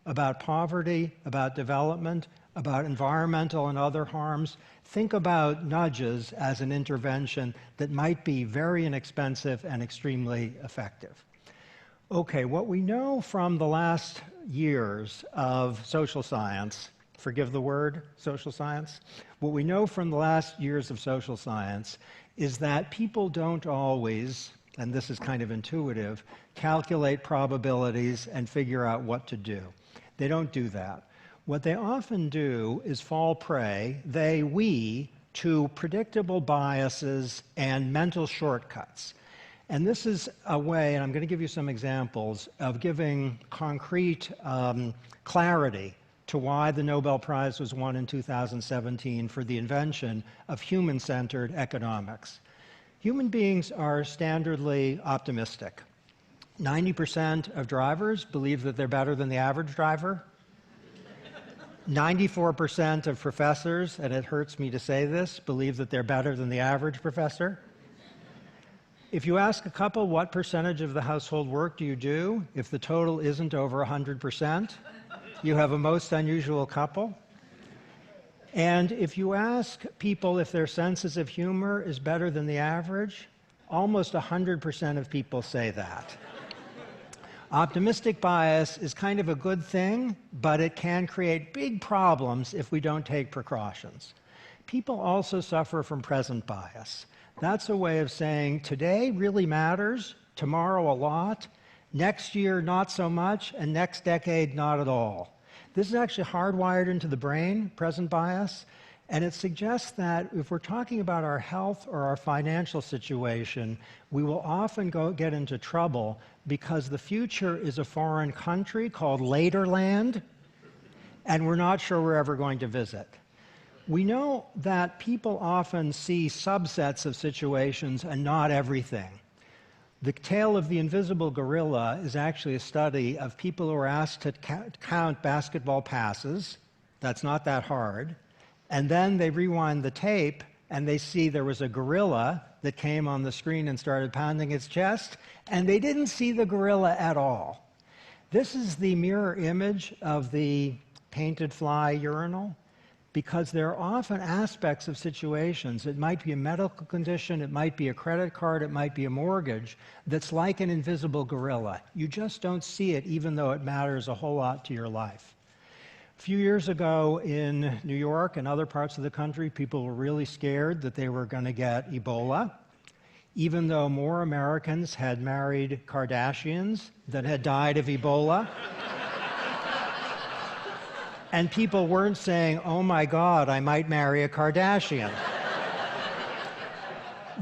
about poverty, about development, about environmental and other harms. Think about nudges as an intervention that might be very inexpensive and extremely effective. Okay, what we know from the last years of social science, forgive the word, social science, what we know from the last years of social science is that people don't always, and this is kind of intuitive, calculate probabilities and figure out what to do. They don't do that. What they often do is fall prey, we, to predictable biases and mental shortcuts. And this is a way, and I'm going to give you some examples, of giving concrete clarity to why the Nobel Prize was won in 2017 for the invention of human-centered economics. Human beings are standardly optimistic. 90% of drivers believe that they're better than the average driver. 94% of professors, and it hurts me to say this, believe that they're better than the average professor. If you ask a couple what percentage of the household work do you do, if the total isn't over 100%, you have a most unusual couple. And if you ask people if their senses of humor is better than the average, almost 100% of people say that. Optimistic bias is kind of a good thing, but it can create big problems if we don't take precautions. People also suffer from present bias. That's a way of saying today really matters, tomorrow a lot, next year not so much, and next decade not at all. This is actually hardwired into the brain, present bias, and it suggests that if we're talking about our health or our financial situation, we will often get into trouble because the future is a foreign country called Laterland, and we're not sure we're ever going to visit. We know that people often see subsets of situations and not everything. The Tale of the Invisible Gorilla is actually a study of people who are asked to count basketball passes. That's not that hard. And then they rewind the tape and they see there was a gorilla that came on the screen and started pounding its chest, and they didn't see the gorilla at all. This is the mirror image of the painted fly urinal, because there are often aspects of situations, it might be a medical condition, it might be a credit card, it might be a mortgage, that's like an invisible gorilla. You just don't see it even though it matters a whole lot to your life. A few years ago in New York and other parts of the country, people were really scared that they were going to get Ebola, even though more Americans had married Kardashians than had died of Ebola. And people weren't saying, oh my God, I might marry a Kardashian.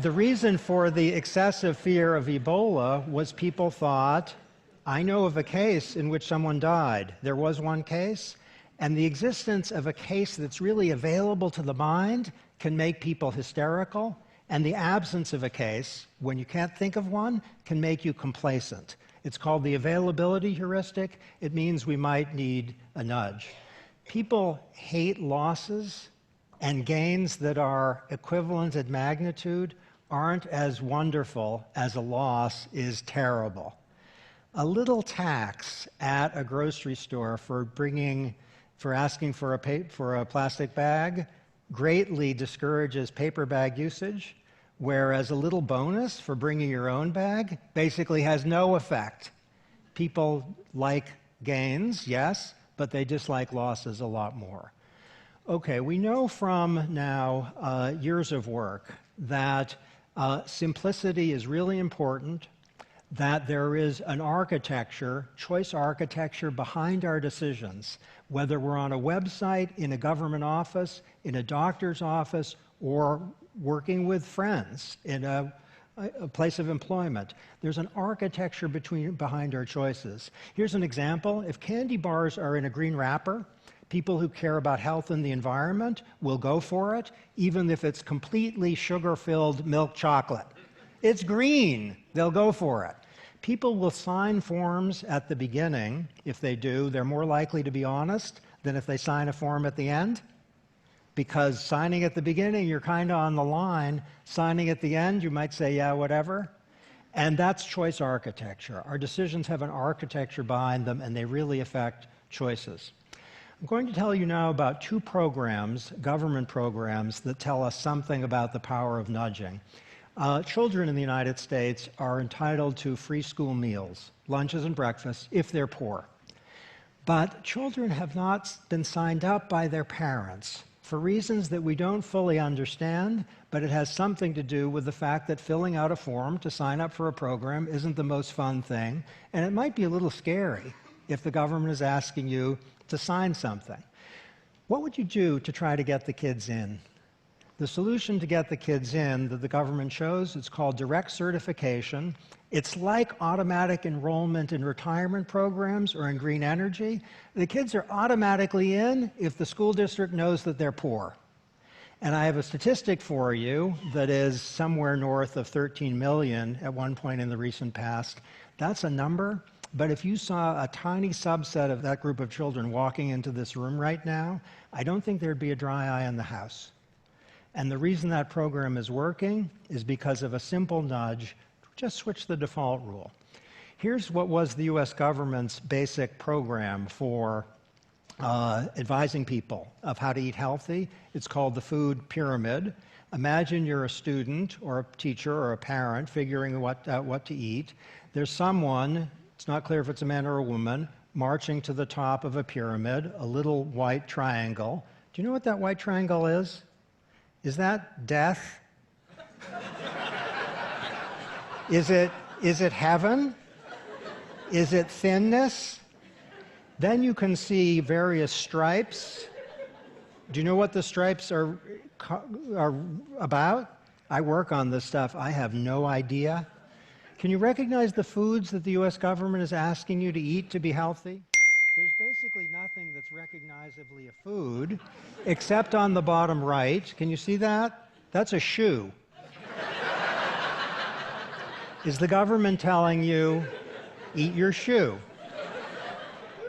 The reason for the excessive fear of Ebola was people thought, I know of a case in which someone died. There was one case, and the existence of a case that's really available to the mind can make people hysterical, and the absence of a case, when you can't think of one, can make you complacent. It's called the availability heuristic. It means we might need a nudge. People hate losses, and gains that are equivalent in magnitude aren't as wonderful as a loss is terrible. A little tax at a grocery store for asking for a plastic bag greatly discourages paper bag usage, whereas a little bonus for bringing your own bag basically has no effect. People like gains, yes, but they dislike losses a lot more. Okay, we know from now years of work that simplicity is really important, that there is an architecture, choice architecture behind our decisions, whether we're on a website, in a government office, in a doctor's office, or working with friends in a place of employment. There's an architecture behind our choices. Here's an example. If candy bars are in a green wrapper, people who care about health and the environment will go for it, even if it's completely sugar-filled milk chocolate. It's green. They'll go for it. People will sign forms at the beginning. If they do, they're more likely to be honest than if they sign a form at the end. Because signing at the beginning, you're kind of on the line. Signing at the end, you might say, yeah, whatever. And that's choice architecture. Our decisions have an architecture behind them, and they really affect choices. I'm going to tell you now about two programs, government programs, that tell us something about the power of nudging. Children in the United States are entitled to free school meals, lunches and breakfasts, if they're poor. But children have not been signed up by their parents for reasons that we don't fully understand, but it has something to do with the fact that filling out a form to sign up for a program isn't the most fun thing, and it might be a little scary if the government is asking you to sign something. What would you do to try to get the kids in? The solution to get the kids in that the government chose, it's called direct certification. It's like automatic enrollment in retirement programs or in green energy. The kids are automatically in if the school district knows that they're poor. And I have a statistic for you that is somewhere north of 13 million at one point in the recent past. That's a number, but if you saw a tiny subset of that group of children walking into this room right now, I don't think there'd be a dry eye in the house. And the reason that program is working is because of a simple nudge. Just switch the default rule. Here's what was the US government's basic program for advising people of how to eat healthy. It's called the food pyramid. Imagine you're a student or a teacher or a parent figuring out what to eat. There's someone, it's not clear if it's a man or a woman, marching to the top of a pyramid, a little white triangle. Do you know what that white triangle is? Is that death? Is it heaven? Is it thinness? Then you can see various stripes. Do you know what the stripes are about? I work on this stuff. I have no idea. Can you recognize the foods that the US government is asking you to eat to be healthy? There's basically nothing that's recognizably a food, except on the bottom right. Can you see that? That's a shoe. Is the government telling you, eat your shoe?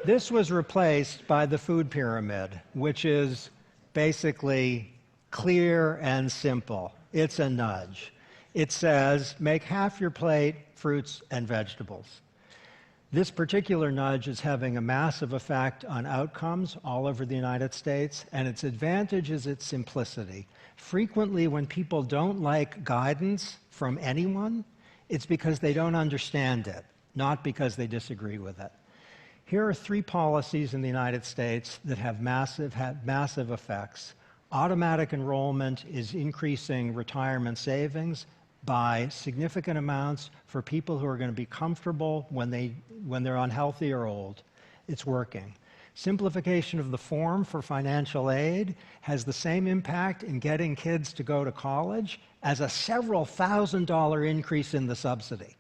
This was replaced by the food pyramid, which is basically clear and simple. It's a nudge. It says, make half your plate fruits and vegetables. This particular nudge is having a massive effect on outcomes all over the United States, and its advantage is its simplicity. Frequently, when people don't like guidance from anyone, it's because they don't understand it, not because they disagree with it. Here are three policies in the United States that have had massive effects. Automatic enrollment is increasing retirement savings by significant amounts for people who are going to be comfortable when they're unhealthy or old. It's working. Simplification of the form for financial aid has the same impact in getting kids to go to college as a several $1,000s increase in the subsidy.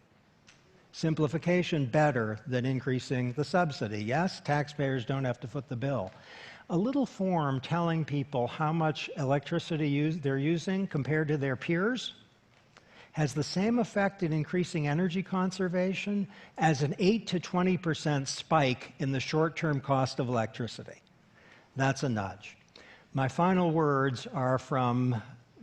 Simplification better than increasing the subsidy. Yes, taxpayers don't have to foot the bill. A little form telling people how much electricity they're using compared to their peers has the same effect in increasing energy conservation as an 8 to 20% spike in the short-term cost of electricity. That's a nudge. My final words are from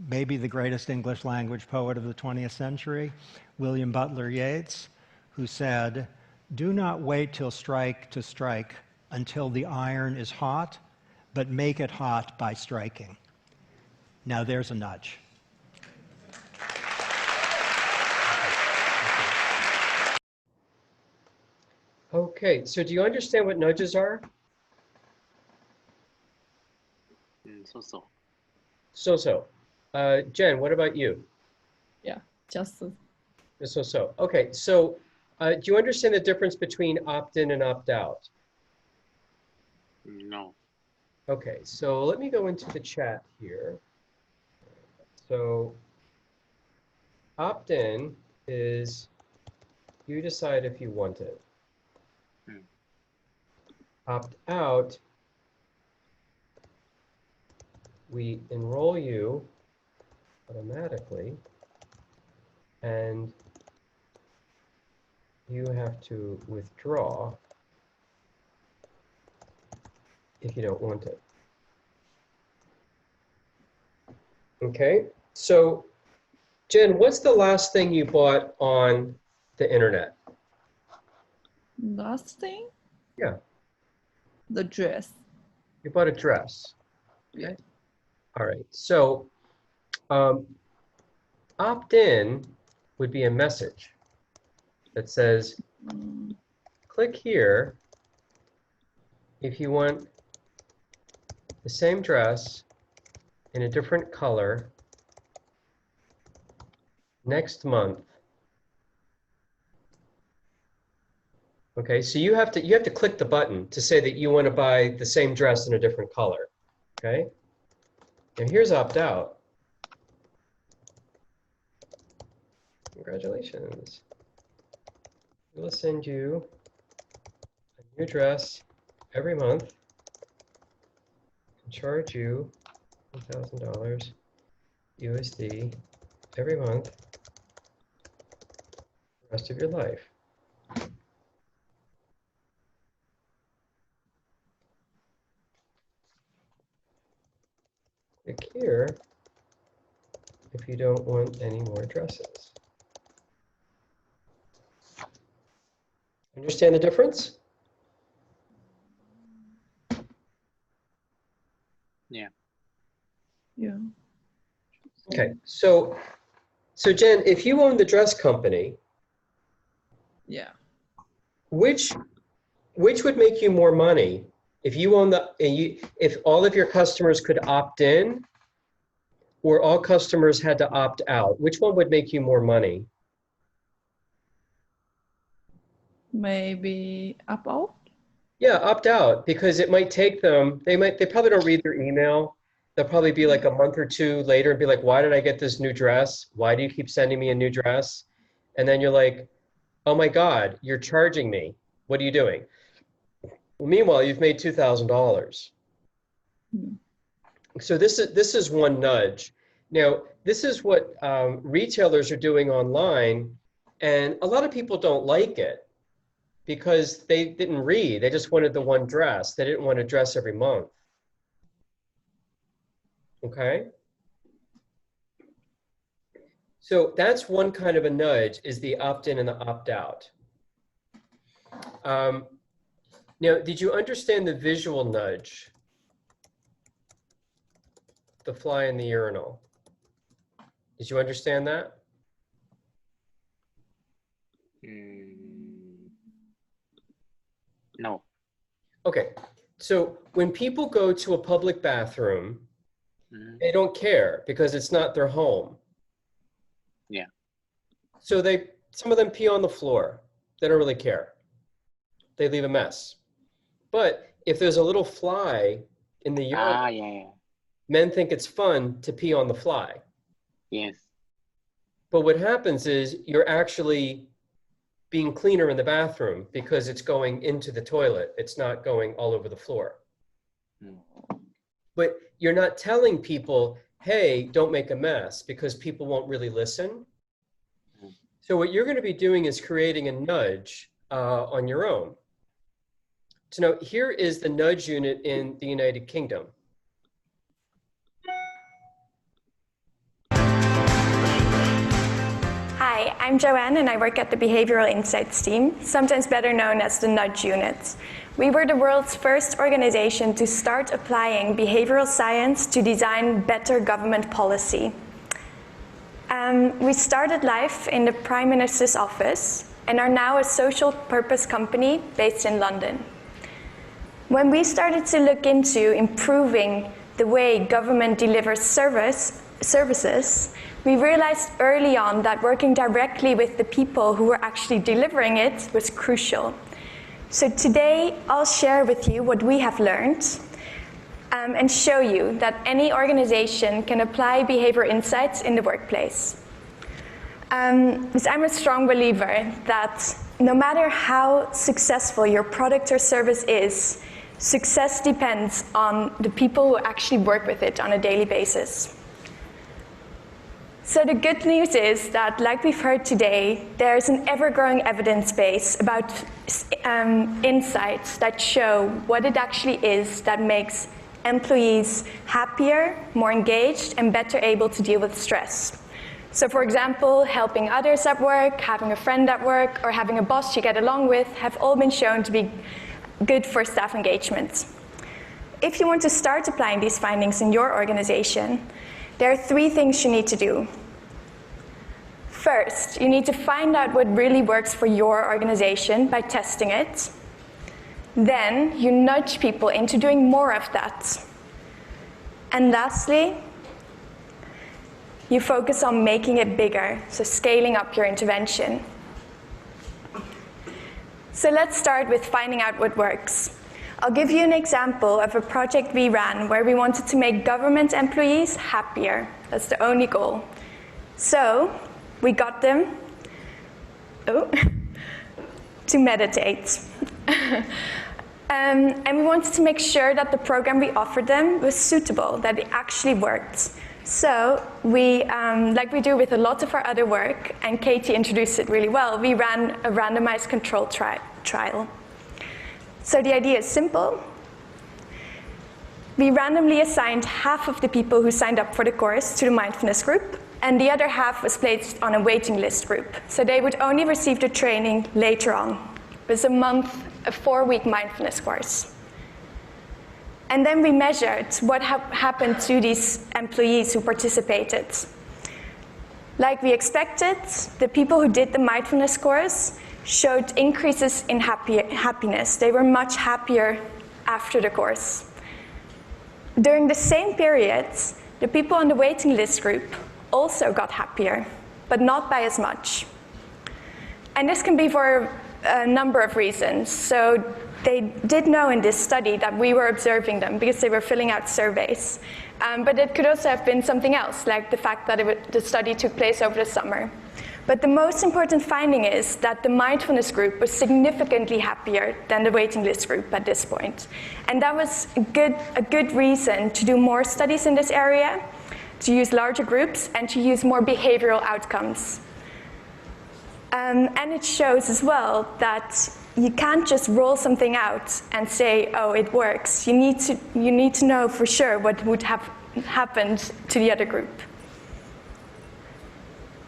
maybe the greatest English language poet of the 20th century, William Butler Yeats, who said, "Do not wait till strike to strike until the iron is hot, but make it hot by striking." Now there's a nudge. Okay, so do you understand what nudges are? So-so. So-so. Jen, what about you? Yeah, just So-so. Okay, so do you understand the difference between opt-in and opt-out? No. Okay, so let me go into the chat here. So opt-in is you decide if you want it. Opt-out, we enroll you automatically, and you have to withdraw if you don't want it. Okay, so Jen, what's the last thing you bought on the internet? last thing. Yeah. The dress. You bought a dress. Yeah. Okay. All right. So opt-in would be a message that says, Mm, click here if you want the same dress in a different color next month. Okay, so you have to click the button to say that you want to buy the same dress in a different color. Okay? And here's opt out. Congratulations. We'll send you a new dress every month and charge you $1,000 USD every month the rest of your life. Click here if you don't want any more dresses. Understand the difference? Yeah. yeah. Okay, so Jen, if you own the dress company, Yeah. which would make you more money if you own if all of your customers could opt in, or all customers had to opt out? Which one would make you more money? Maybe up out. Yeah, opt out, because it might take them, they probably don't read their email. They'll probably be like a month or two later and be like, why did I get this new dress? Why do you keep sending me a new dress? And then you're like, oh my God, you're charging me. What are you doing? Well, meanwhile, you've made $2,000. Hmm. So this is one nudge. Now, this is what retailers are doing online, and a lot of people don't like it because they didn't read. They just wanted the one dress. They didn't want to dress every month. Okay? So that's one kind of a nudge, is the opt-in and the opt-out. Now, did you understand the visual nudge? The fly in the urinal. Did you understand that? No. Okay, so when people go to a public bathroom, Mhm. they don't care because it's not their home. Yeah. So some of them pee on the floor. They don't really care. They leave a mess. But if there's a little fly in the urinal, Ah, yeah. men think it's fun to pee on the fly. Yes. But what happens is you're actually being cleaner in the bathroom because it's going into the toilet. It's not going all over the floor. Mm. But you're not telling people, hey, don't make a mess, because people won't really listen. Mm. So what you're going to be doing is creating a nudge on your own. So now here is the nudge unit in the United Kingdom. Hi, I'm Joanne and I work at the Behavioral Insights team, sometimes better known as the Nudge Unit. We were the world's first organization to start applying behavioral science to design better government policy. We started life in the Prime Minister's office and are now a social purpose company based in London. When we started to look into improving the way government delivers services, we realized early on that working directly with the people who were actually delivering it was crucial. So today, I'll share with you what we have learned and show you that any organization can apply behavioral insights in the workplace. Because I'm a strong believer that no matter how successful your product or service is, success depends on the people who actually work with it on a daily basis. So the good news is that, like we've heard today, there's an ever-growing evidence base about insights that show what it actually is that makes employees happier, more engaged, and better able to deal with stress. So for example, helping others at work, having a friend at work, or having a boss you get along with have all been shown to be good for staff engagement. If you want to start applying these findings in your organization, there are 3 things you need to do. First, you need to find out what really works for your organization by testing it. Then, you nudge people into doing more of that. And lastly, you focus on making it bigger, so scaling up your intervention. So let's start with finding out what works. I'll give you an example of a project we ran where we wanted to make government employees happier. That's the only goal. So we got them to meditate. And we wanted to make sure that the program we offered them was suitable, that it actually worked. So we, like we do with a lot of our other work, and Katie introduced it really well, we ran a randomized control trial. So the idea is simple. We randomly assigned half of the people who signed up for the course to the mindfulness group, and the other half was placed on a waiting list group. So they would only receive the training later on. It was a 4-week mindfulness course. And then we measured what happened to these employees who participated. Like we expected, the people who did the mindfulness course showed increases in happiness. They were much happier after the course. During the same period, the people on the waiting list group also got happier, but not by as much. And this can be for a number of reasons. So they did know in this study that we were observing them because they were filling out surveys. But it could also have been something else, like the fact that the study took place over the summer. But the most important finding is that the mindfulness group was significantly happier than the waiting list group at this point. And that was a good reason to do more studies in this area, to use larger groups, and to use more behavioral outcomes. And it shows as well that you can't just roll something out and say, oh, it works. You need to know for sure what would have happened to the other group.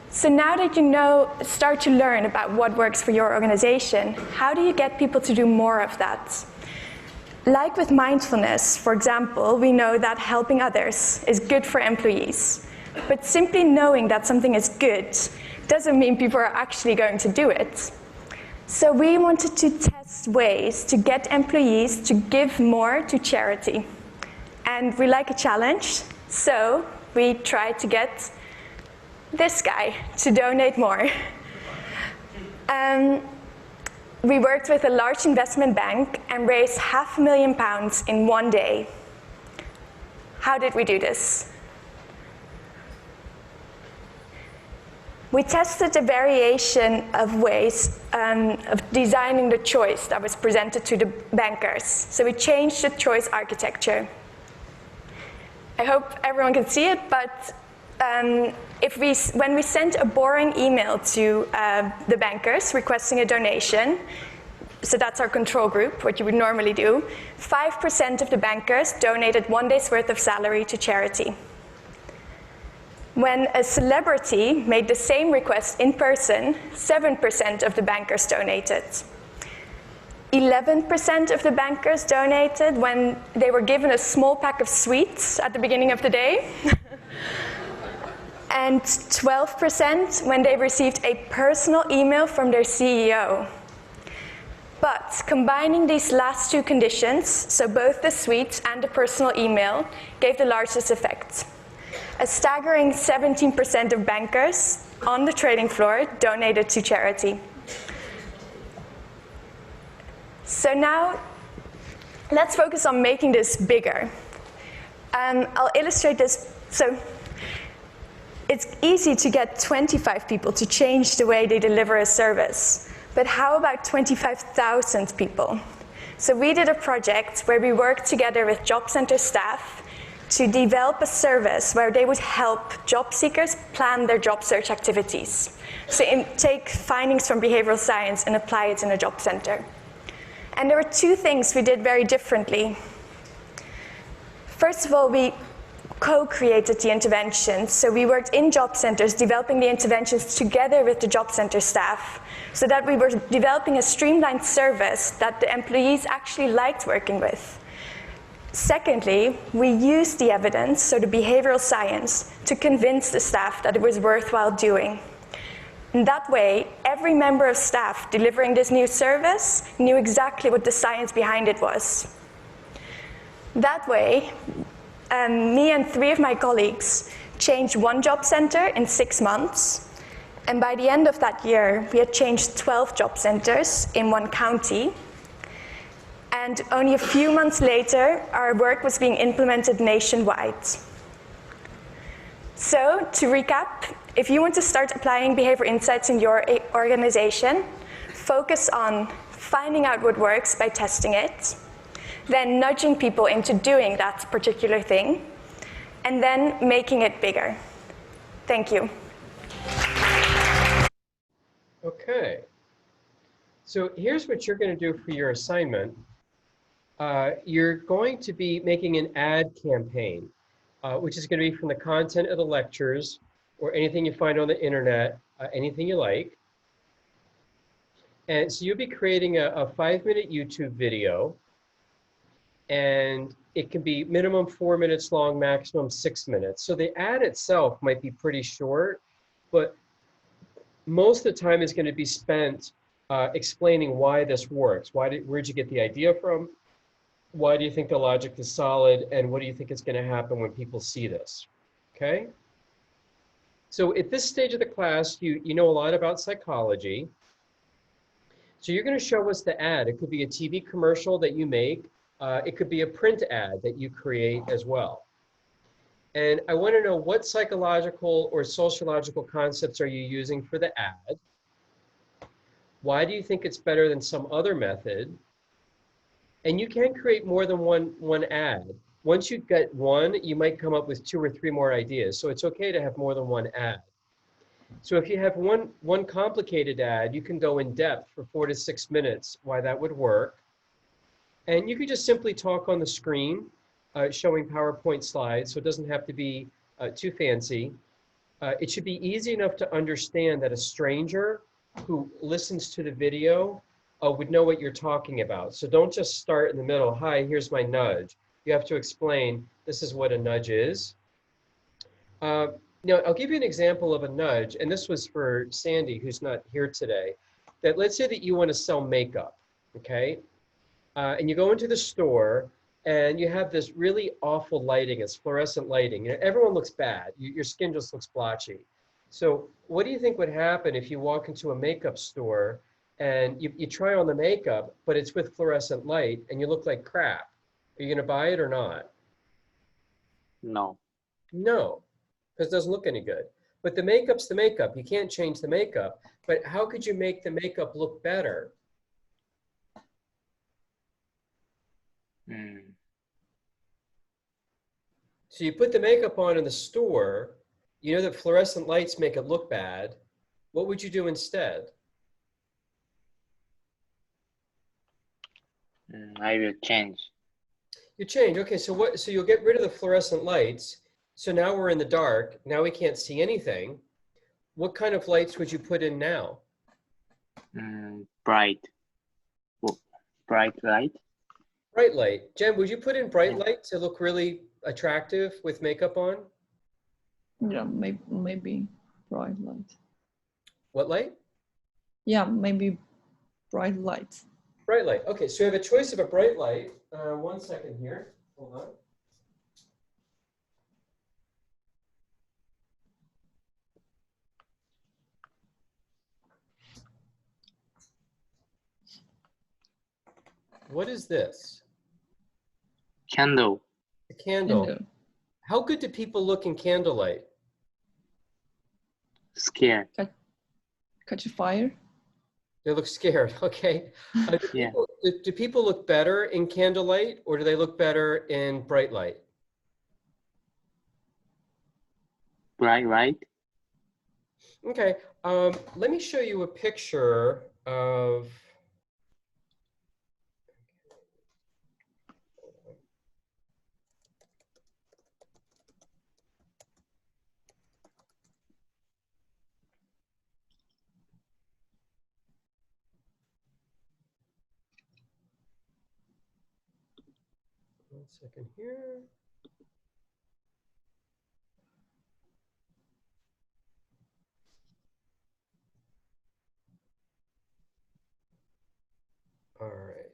So now that you start to learn about what works for your organization, how do you get people to do more of that? Like with mindfulness, for example, we know that helping others is good for employees. But simply knowing that something is good doesn't mean people are actually going to do it. So we wanted to test ways to get employees to give more to charity. And we like a challenge, so we tried to get this guy to donate more. We worked with a large investment bank and raised £500,000 in one day. How did we do this? We tested a variation of ways of designing the choice that was presented to the bankers. So we changed the choice architecture. I hope everyone can see it, but when we sent a boring email to the bankers requesting a donation, so that's our control group, what you would normally do, 5% of the bankers donated 1 day's worth of salary to charity. When a celebrity made the same request in person, 7% of the bankers donated. 11% of the bankers donated when they were given a small pack of sweets at the beginning of the day. And 12% when they received a personal email from their CEO. But combining these last two conditions, so both the sweets and the personal email, gave the largest effect. A staggering 17% of bankers on the trading floor donated to charity. So now, let's focus on making this bigger. I'll illustrate this. So it's easy to get 25 people to change the way they deliver a service. But how about 25,000 people? So we did a project where we worked together with job center staff to develop a service where they would help job seekers plan their job search activities. So take findings from behavioral science and apply it in a job center. And there were two things we did very differently. First of all, we co-created the interventions. So we worked in job centers, developing the interventions together with the job center staff, so that we were developing a streamlined service that the employees actually liked working with. Secondly, we used the evidence, so the behavioral science, to convince the staff that it was worthwhile doing. In that way, every member of staff delivering this new service knew exactly what the science behind it was. That way, me and 3 of my colleagues changed 1 job center in 6 months, and by the end of that year, we had changed 12 job centers in 1 county. And only a few months later, our work was being implemented nationwide. So, to recap, if you want to start applying behavior insights in your organization, focus on finding out what works by testing it, then nudging people into doing that particular thing, and then making it bigger. Thank you. Okay. So here's what you're going to do for your assignment. You're going to be making an ad campaign, which is going to be from the content of the lectures or anything you find on the internet, anything you like. And so you'll be creating a 5-minute YouTube video, and it can be minimum 4 minutes long, maximum 6 minutes. So the ad itself might be pretty short, but most of the time is going to be spent explaining why this works. Where'd you get the idea from? Why do you think the logic is solid? And what do you think is going to happen when people see this? Okay? So at this stage of the class, you know a lot about psychology. So you're going to show us the ad. It could be a TV commercial that you make. It could be a print ad that you create as well. And I want to know, what psychological or sociological concepts are you using for the ad? Why do you think it's better than some other method? And you can create more than one ad. Once you get one, you might come up with 2 or 3 more ideas. So it's okay to have more than one ad. So if you have one complicated ad, you can go in depth for 4 to 6 minutes why that would work. And you could just simply talk on the screen, showing PowerPoint slides, so it doesn't have to be too fancy. It should be easy enough to understand that a stranger who listens to the video would know what you're talking about. So don't just start in the middle, hi, here's my nudge. You have to explain, this is what a nudge is. Now, I'll give you an example of a nudge, and this was for Sandy, who's not here today. That let's say that you want to sell makeup, okay? And you go into the store, and you have this really awful lighting. It's fluorescent lighting. You know, everyone looks bad. Your skin just looks blotchy. So what do you think would happen if you walk into a makeup store and you try on the makeup, but it's with fluorescent light and you look like crap? Are you going to buy it or not? No. No, because it doesn't look any good. But the makeup's the makeup. You can't change the makeup. But how could you make the makeup look better? So you put the makeup on in the store. You know that fluorescent lights make it look bad. What would you do instead? I will change. You change. Okay, so what? So you'll get rid of the fluorescent lights. So now we're in the dark. Now we can't see anything. What kind of lights would you put in now? Bright. Bright light. Bright light. Jen, would you put in bright Yeah. light to look really attractive with makeup on? Yeah, maybe bright light. What light? Yeah, maybe bright light. Bright light. Okay, so you have a choice of a bright light. 1 second here. Hold on. What is this? Candle. A candle. And, How good do people look in candlelight? Scared. catch a fire. They look scared. Okay. Yeah. Do people look better in candlelight, or do they look better in bright light? Bright light. Okay. Let me show you a picture of. One second here. All right.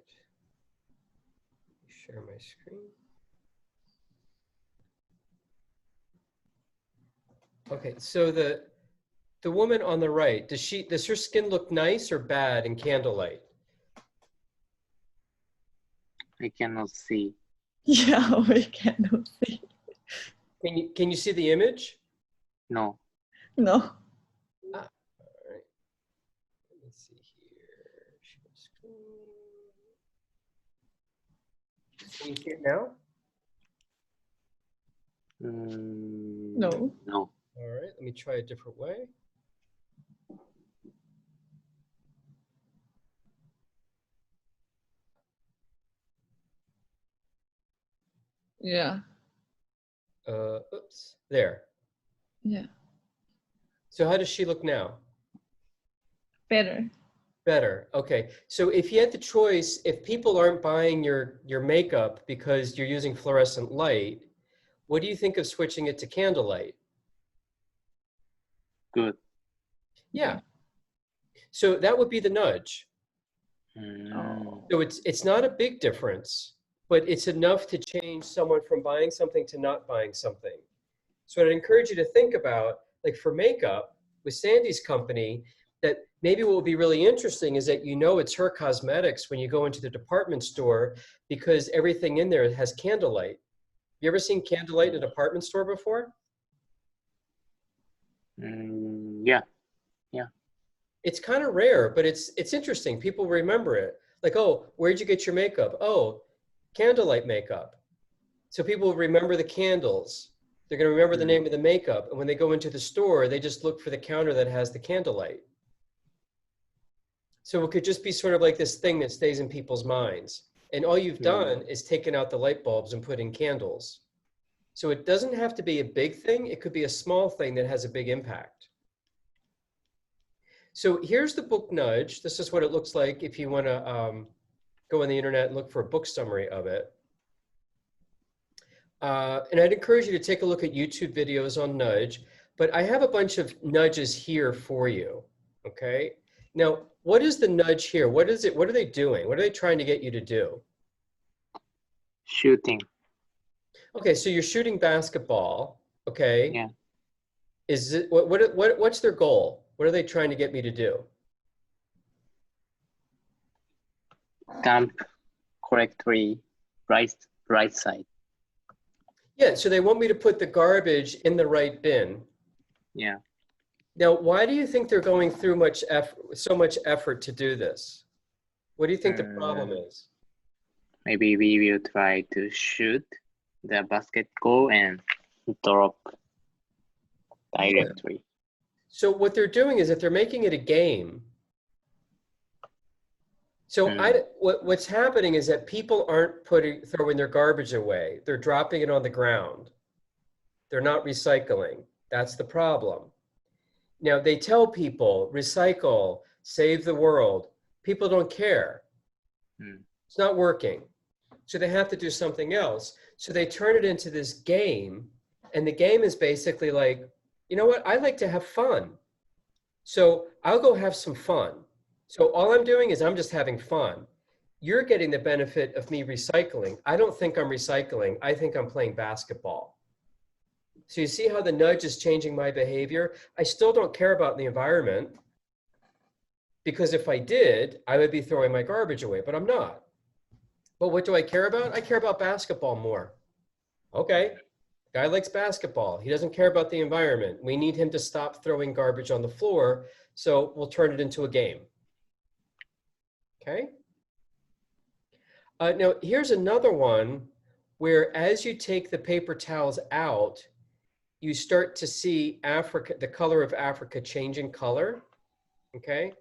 Share my screen. Okay, so the woman on the right, does her skin look nice or bad in candlelight? I cannot see. Yeah, we cannot see. Can you see the image? No. No. All right. Let me see here. Share screen. Can you see it now? No. No. All right, let me try a different way. Yeah. Oops, there. Yeah. So how does she look now? Better. Better. Okay. So if you had the choice, if people aren't buying your makeup because you're using fluorescent light, what do you think of switching it to candlelight? Good. Yeah. So that would be the nudge. Oh. So it's not a big difference, but it's enough to change someone from buying something to not buying something. So I'd encourage you to think about, like for makeup with Sandy's company, that maybe what would be really interesting is that you know it's her cosmetics when you go into the department store because everything in there has candlelight. You ever seen candlelight in a department store before? Yeah. It's kind of rare, but it's interesting. People remember it. Like, oh, where'd you get your makeup? Oh, candlelight makeup. So people remember the candles. They're going to remember the name of the makeup. And when they go into the store, they just look for the counter that has the candlelight. So it could just be sort of like this thing that stays in people's minds. And all you've done is taken out the light bulbs and put in candles. So it doesn't have to be a big thing. It could be a small thing that has a big impact. So here's the book nudge. This is what it looks like if you want to go on the internet and look for a book summary of it. And I'd encourage you to take a look at YouTube videos on nudge, but I have a bunch of nudges here for you, okay? Now, what is the nudge here? What is it? What are they doing? What are they trying to get you to do? Shooting. Okay, so you're shooting basketball, okay? Yeah. Is it what's their goal? What are they trying to get me to do? Dump correctly right side. Yeah, so they want me to put the garbage in the right bin. Yeah. Now, why do you think they're going through so much effort to do this? What do you think the problem is? Maybe we will try to shoot the basketball and drop directly. So what they're doing is that they're making it a game. So what's happening is that people aren't throwing their garbage away. They're dropping it on the ground. They're not recycling. That's the problem. Now they tell people, recycle, save the world. People don't care. It's not working. So they have to do something else. So they turn it into this game. And the game is basically like, you know what? I like to have fun. So I'll go have some fun. So all I'm doing is I'm just having fun. You're getting the benefit of me recycling. I don't think I'm recycling. I think I'm playing basketball. So you see how the nudge is changing my behavior? I still don't care about the environment because if I did, I would be throwing my garbage away, but I'm not. But what do I care about? I care about basketball more. Okay, guy likes basketball. He doesn't care about the environment. We need him to stop throwing garbage on the floor, so we'll turn it into a game. Okay. Now, here's another one where as you take the paper towels out, you start to see the color of Africa changing color. Okay.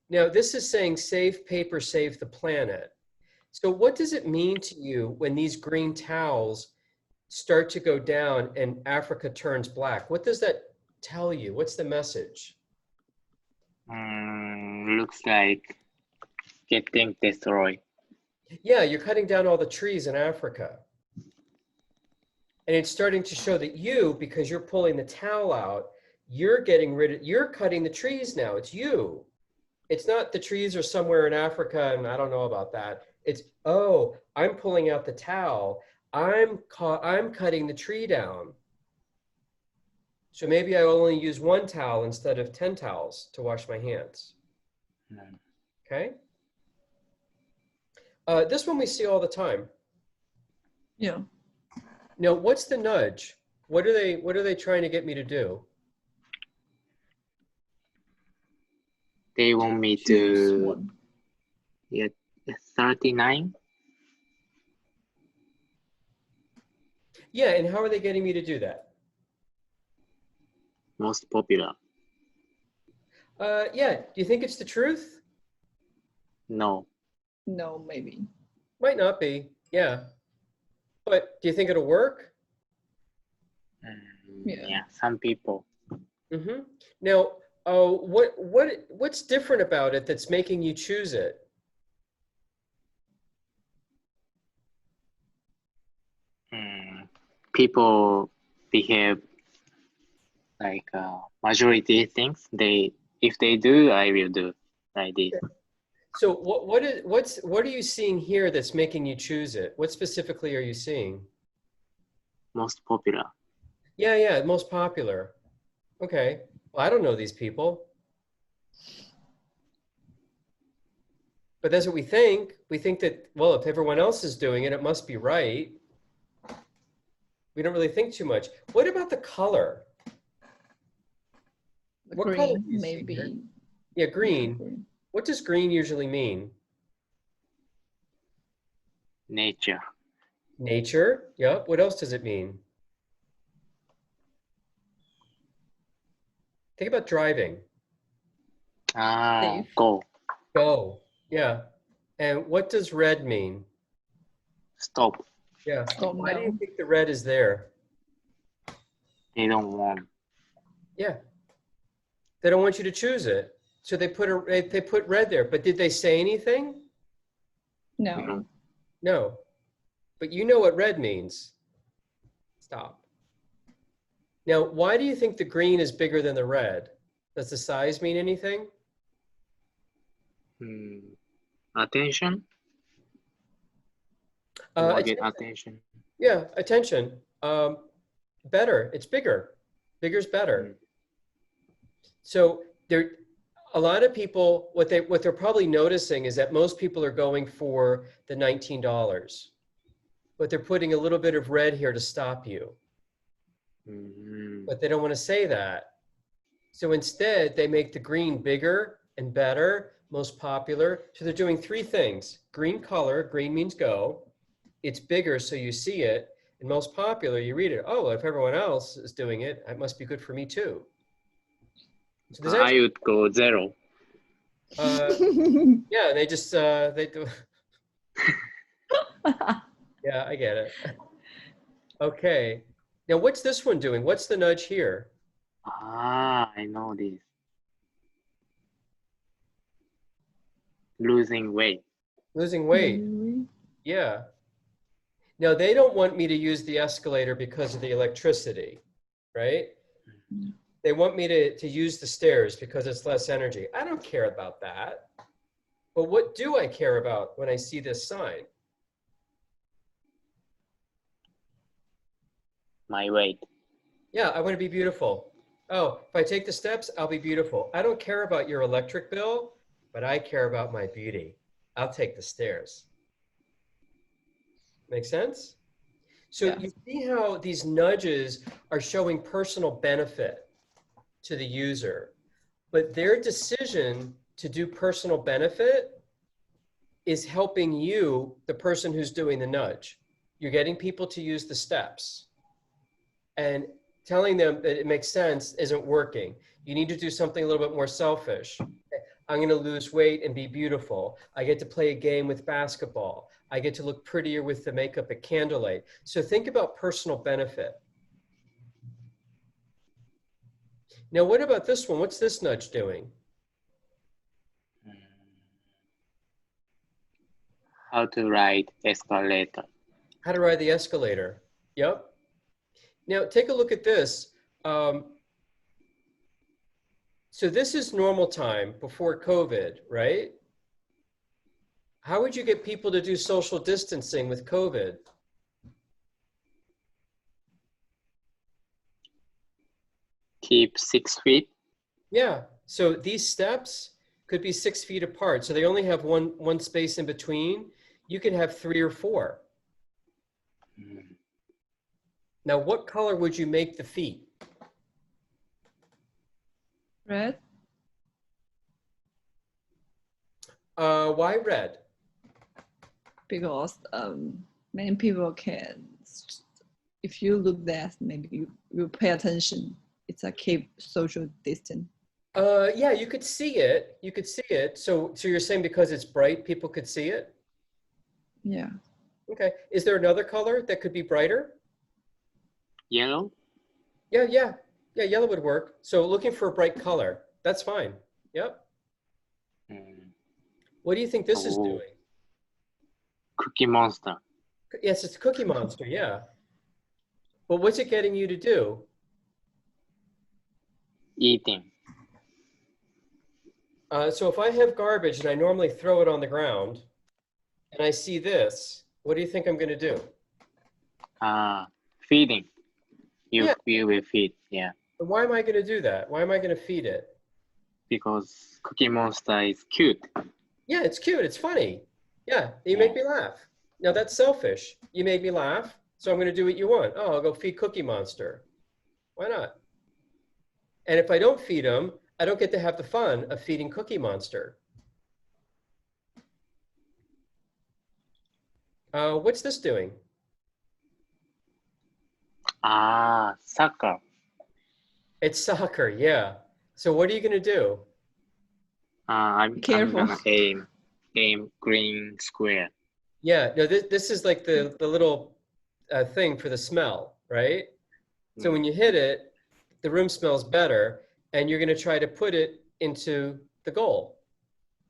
Now, this is saying save paper, save the planet. So what does it mean to you when these green towels start to go down and Africa turns black? What does that tell you? What's the message? Looks like getting destroyed. Yeah, you're cutting down all the trees in Africa. And it's starting to show that you, because you're pulling the towel out, you're cutting the trees now. It's you. It's not the trees are somewhere in Africa and I don't know about that. It's, oh, I'm pulling out the towel. I'm cutting the tree down. So maybe I only use one towel instead of 10 towels to wash my hands. Mm. Okay? This one we see all the time. Yeah. Now, what's the nudge? What are they trying to get me to do? They want me Choose to one. get 39. Yeah, and how are they getting me to do that? Most popular. Yeah, do you think it's the truth? No. No, maybe. Might not be, yeah. But do you think it'll work? Yeah. Yeah, some people. Mm-hmm. Now, what's different about it that's making you choose it? People behave like majority thinks if they do, I will do like this. So what are you seeing here that's making you choose it? What specifically are you seeing? Most popular. Yeah, most popular. Okay. Well, I don't know these people. But that's what we think. We think that, well, if everyone else is doing it, it must be right. We don't really think too much. What about the color? What color Green, do you see here? maybe. Yeah, Yeah, green. green. What does green usually mean? Nature. Nature. Yep. What else does it mean? Think about driving. Safe. Go. Go. Yeah. And what does red mean? Stop. Yeah. Stop Why do you now. think the red is there? They don't want. Yeah. They don't want you to choose it. So they put red there. But did they say anything? No. No. But you know what red means. Stop. Now, why do you think the green is bigger than the red? Does the size mean anything? Attention. Get attention. Yeah, attention. Better. It's bigger. Bigger's better. So a lot of people, what they're probably noticing is that most people are going for the $19, but they're putting a little bit of red here to stop you. But they don't want to say that. So instead, they make the green bigger and better, most popular. So they're doing three things. Green color, green means go. It's bigger, so you see it. And most popular, you read it. Oh, if everyone else is doing it, it must be good for me too. So there's I would go 0. yeah, they just, they do. Yeah, I get it. Okay. Now, what's this one doing? What's the nudge here? I know this. Losing weight. Losing weight. Really? Yeah. Now, they don't want me to use the escalator because of the electricity, right? They want me to use the stairs because it's less energy. I don't care about that. But what do I care about when I see this sign? My weight. Yeah, I want to be beautiful. Oh, if I take the steps, I'll be beautiful. I don't care about your electric bill, but I care about my beauty. I'll take the stairs. Make sense? So Yeah. you see how these nudges are showing personal benefit to the user, but their decision to do personal benefit is helping you, the person who's doing the nudge. You're getting people to use the steps. And telling them that it makes sense isn't working. You need to do something a little bit more selfish. I'm going to lose weight and be beautiful. I get to play a game with basketball. I get to look prettier with the makeup at candlelight. So think about personal benefit. Now, what about this one? What's this nudge doing? How to ride escalator. How to ride the escalator. Yep. Now take a look at this. So this is normal time before COVID, right? How would you get people to do social distancing with COVID? Keep 6 feet. Yeah, so these steps could be 6 feet apart. So they only have one space in between. You can have 3 or 4. Now, what color would you make the feet? Red. Why red? Because many people can, if you look that, maybe you pay attention. It's a keep social distance. Yeah, you could see it. You could see it. So you're saying because it's bright, people could see it? Yeah. Okay. Is there another color that could be brighter? Yellow. Yeah, yellow would work. So looking for a bright color, that's fine. Yep. What do you think this is Oh. doing? Cookie Monster. Yes, it's Cookie Monster, yeah. But what's it getting you to do? Eating. So if I have garbage and I normally throw it on the ground and I see this, what do you think I'm going to do? Feeding. Yeah. You will feed, yeah. But why am I going to do that? Why am I going to feed it? Because Cookie Monster is cute. Yeah, it's cute. It's funny. Yeah, you make me laugh. Now that's selfish. You made me laugh, so I'm going to do what you want. Oh, I'll go feed Cookie Monster. Why not? And if I don't feed him, I don't get to have the fun of feeding Cookie Monster. What's this doing? Soccer. It's soccer, yeah. So what are you going to do? I'm Careful. gonna aim green square. Yeah, no, this is like the little thing for the smell, right? So when you hit it, the room smells better, and you're going to try to put it into the goal.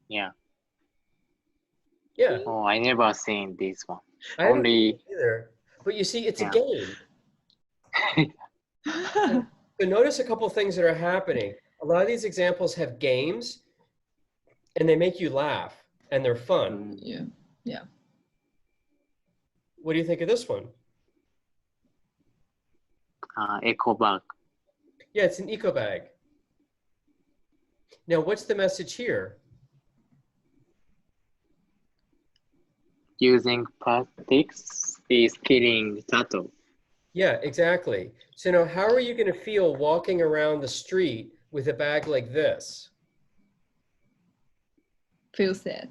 Yeah. Yeah. Oh, I never seen this one. I haven't Only seen it either. But you see, it's a Yeah. game. So notice a couple of things that are happening. A lot of these examples have games, and they make you laugh, and they're fun. Yeah. What do you think of this one? eco bag. Yeah, it's an eco bag. Now, what's the message here? Using plastics is killing turtle. Yeah, exactly. So now how are you going to feel walking around the street with a bag like this? Feel sad.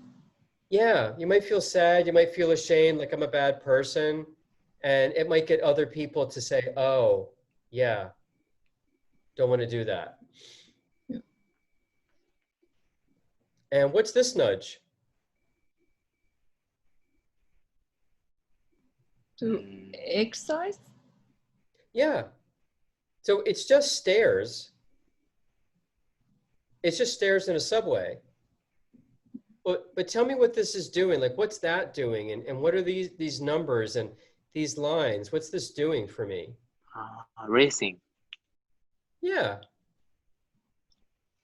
Yeah, you might feel sad, you might feel ashamed, like I'm a bad person, and it might get other people to say, oh, yeah, don't want to do that. Yeah. And what's this nudge? To exercise? Yeah. So it's just stairs. It's just stairs in a subway. But tell me what this is doing. Like, what's that doing? And what are these numbers and these lines? What's this doing for me? Racing. Yeah.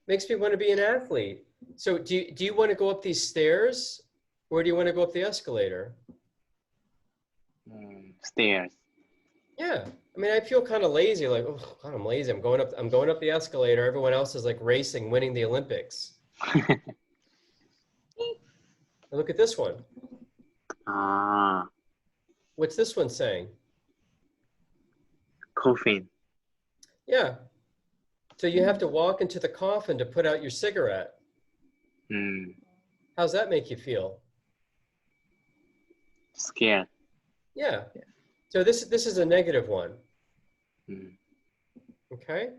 Makes me want to be an athlete. So do you want to go up these stairs, or do you want to go up the escalator? Stairs. Yeah. I mean, I feel kind of lazy. Like, oh God, I'm lazy. I'm going up the escalator. Everyone else is like racing, winning the Olympics. Look at this one. What's this one saying? Coffin. Yeah. So you have to walk into the coffin to put out your cigarette. How's that make you feel? Scared. Yeah. So this is a negative one. Okay.